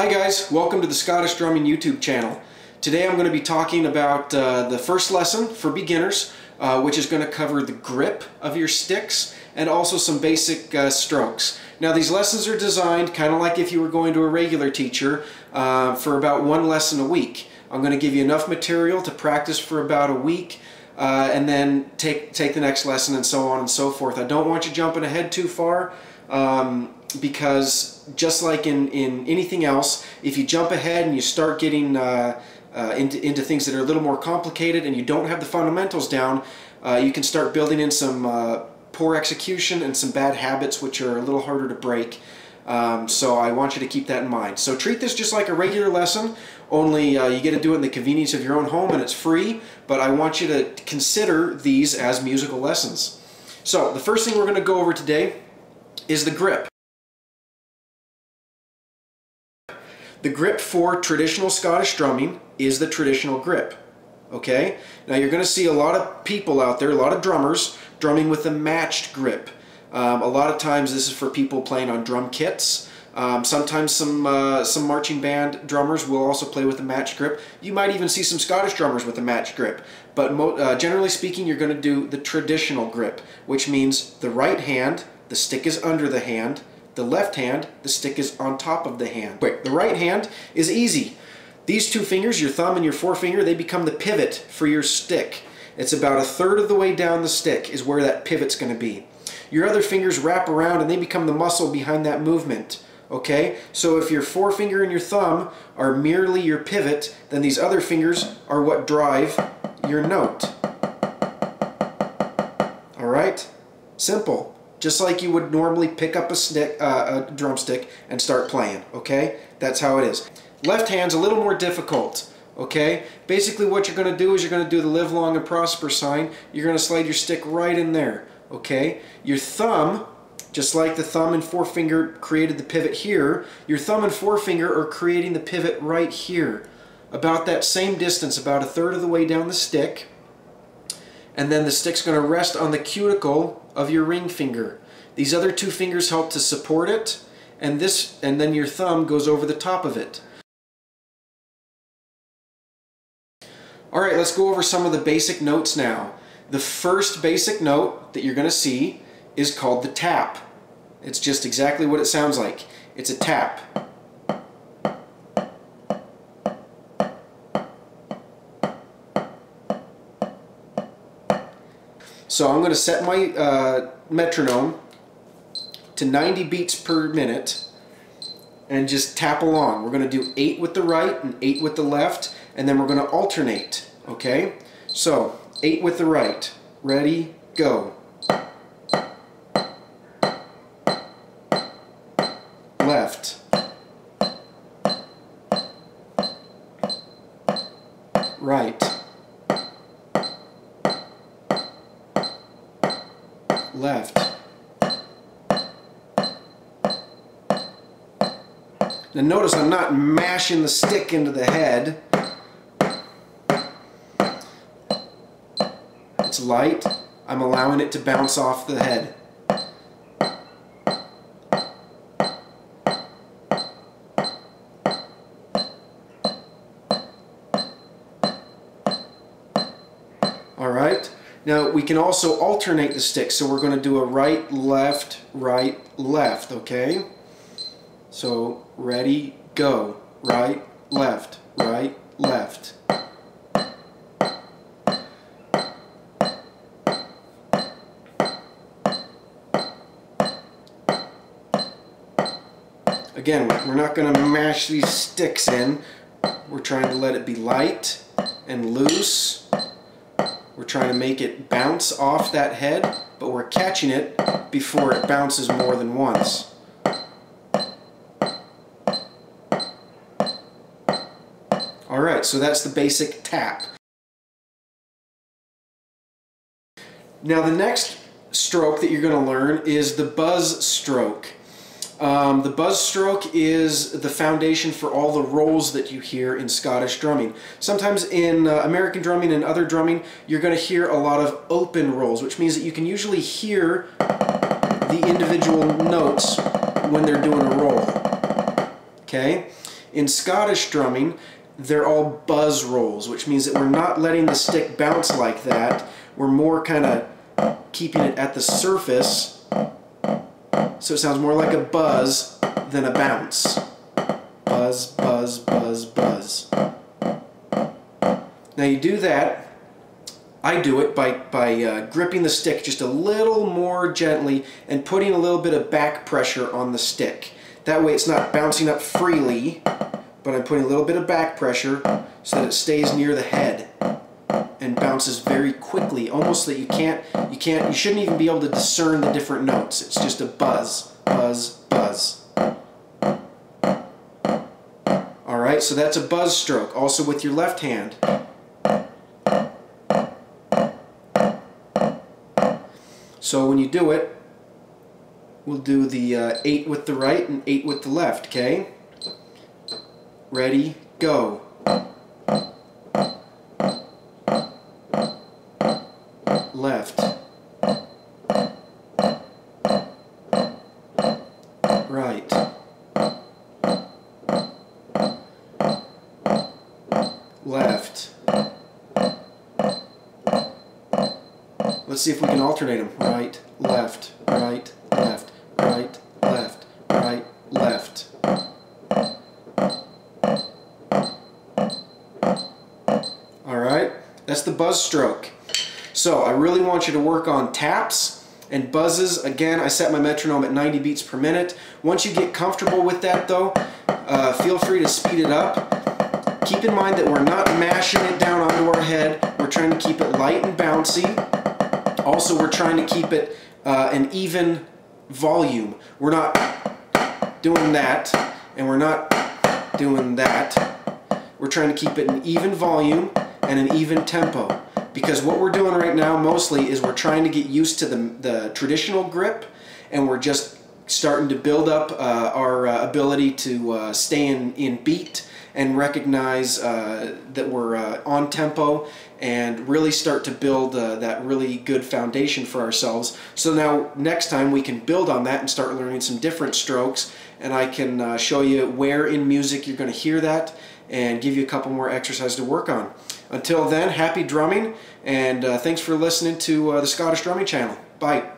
Hi guys, welcome to the Scottish Drumming YouTube channel. Today I'm going to be talking about the first lesson for beginners, which is going to cover the grip of your sticks and also some basic strokes. Now these lessons are designed kind of like if you were going to a regular teacher for about one lesson a week. I'm going to give you enough material to practice for about a week and then take the next lesson and so on and so forth. I don't want you jumping ahead too far because just like in anything else, if you jump ahead and you start getting into things that are a little more complicated and you don't have the fundamentals down, you can start building in some poor execution and some bad habits which are a little harder to break. So I want you to keep that in mind. So treat this just like a regular lesson, only you get to do it in the convenience of your own home and it's free, but I want you to consider these as musical lessons. So the first thing we're going to go over today is the grip. The grip for traditional Scottish drumming is the traditional grip. Okay? Now you're going to see a lot of people out there, a lot of drummers, drumming with a matched grip. A lot of times this is for people playing on drum kits. Sometimes some marching band drummers will also play with a matched grip. You might even see some Scottish drummers with a matched grip. But generally speaking, you're going to do the traditional grip, which means the right hand, the stick is under the hand. The left hand, the stick is on top of the hand. The right hand is easy. These two fingers, your thumb and your forefinger, they become the pivot for your stick. It's about a third of the way down the stick is where that pivot's going to be. Your other fingers wrap around and they become the muscle behind that movement. Okay? So if your forefinger and your thumb are merely your pivot, then these other fingers are what drive your note. Alright? Simple. Just like you would normally pick up a drumstick and start playing, okay? That's how it is. Left hand's a little more difficult, okay? Basically what you're going to do is you're going to do the live long and prosper sign. You're going to slide your stick right in there, okay? Your thumb, just like the thumb and forefinger created the pivot here, your thumb and forefinger are creating the pivot right here. About that same distance, about a third of the way down the stick. And then the stick's going to rest on the cuticle of your ring finger. These other two fingers help to support it, and then your thumb goes over the top of it. Alright, let's go over some of the basic notes now. The first basic note that you're going to see is called the tap. It's just exactly what it sounds like. It's a tap. So I'm going to set my metronome to 90 beats per minute and just tap along. We're going to do 8 with the right and 8 with the left, and then we're going to alternate. Okay? So 8 with the right. Ready? Go. Left. Right. Left. Now notice I'm not mashing the stick into the head. It's light. I'm allowing it to bounce off the head. Alright? Now we can also alternate the sticks, so we're going to do a right, left, okay? So ready, go. Right, left, right, left. Again, we're not going to mash these sticks in. We're trying to let it be light and loose. We're trying to make it bounce off that head, but we're catching it before it bounces more than once. Alright, so that's the basic tap. Now the next stroke that you're going to learn is the buzz stroke. The buzz stroke is the foundation for all the rolls that you hear in Scottish drumming. Sometimes in American drumming and other drumming, you're going to hear a lot of open rolls, which means that you can usually hear the individual notes when they're doing a roll. Okay? In Scottish drumming, they're all buzz rolls, which means that we're not letting the stick bounce like that. We're more kind of keeping it at the surface, so it sounds more like a buzz than a bounce. Buzz, buzz, buzz, buzz. Now you do that, I do it by gripping the stick just a little more gently and putting a little bit of back pressure on the stick. That way it's not bouncing up freely, but I'm putting a little bit of back pressure so that it stays near the head and bounces very quickly, almost so that you shouldn't even be able to discern the different notes. It's just a buzz, buzz, buzz. Alright, so that's a buzz stroke, also with your left hand. So when you do it, we'll do the 8 with the right and 8 with the left, okay? Ready, go. Left. Right. Left. Let's see if we can alternate them. Right, left, right, left, right, left, right, left. Alright, that's the buzz stroke. So I really want you to work on taps and buzzes. Again, I set my metronome at 90 beats per minute. Once you get comfortable with that though, feel free to speed it up. Keep in mind that we're not mashing it down onto our head. We're trying to keep it light and bouncy. Also, we're trying to keep it an even volume. We're not doing that, and we're not doing that. We're trying to keep it an even volume and an even tempo. Because what we're doing right now mostly is we're trying to get used to the traditional grip, and we're just starting to build up our ability to stay in beat and recognize that we're on tempo and really start to build that really good foundation for ourselves. So now next time we can build on that and start learning some different strokes, and I can show you where in music you're going to hear that and give you a couple more exercises to work on. Until then, happy drumming, and thanks for listening to the Scottish Drumming Channel. Bye.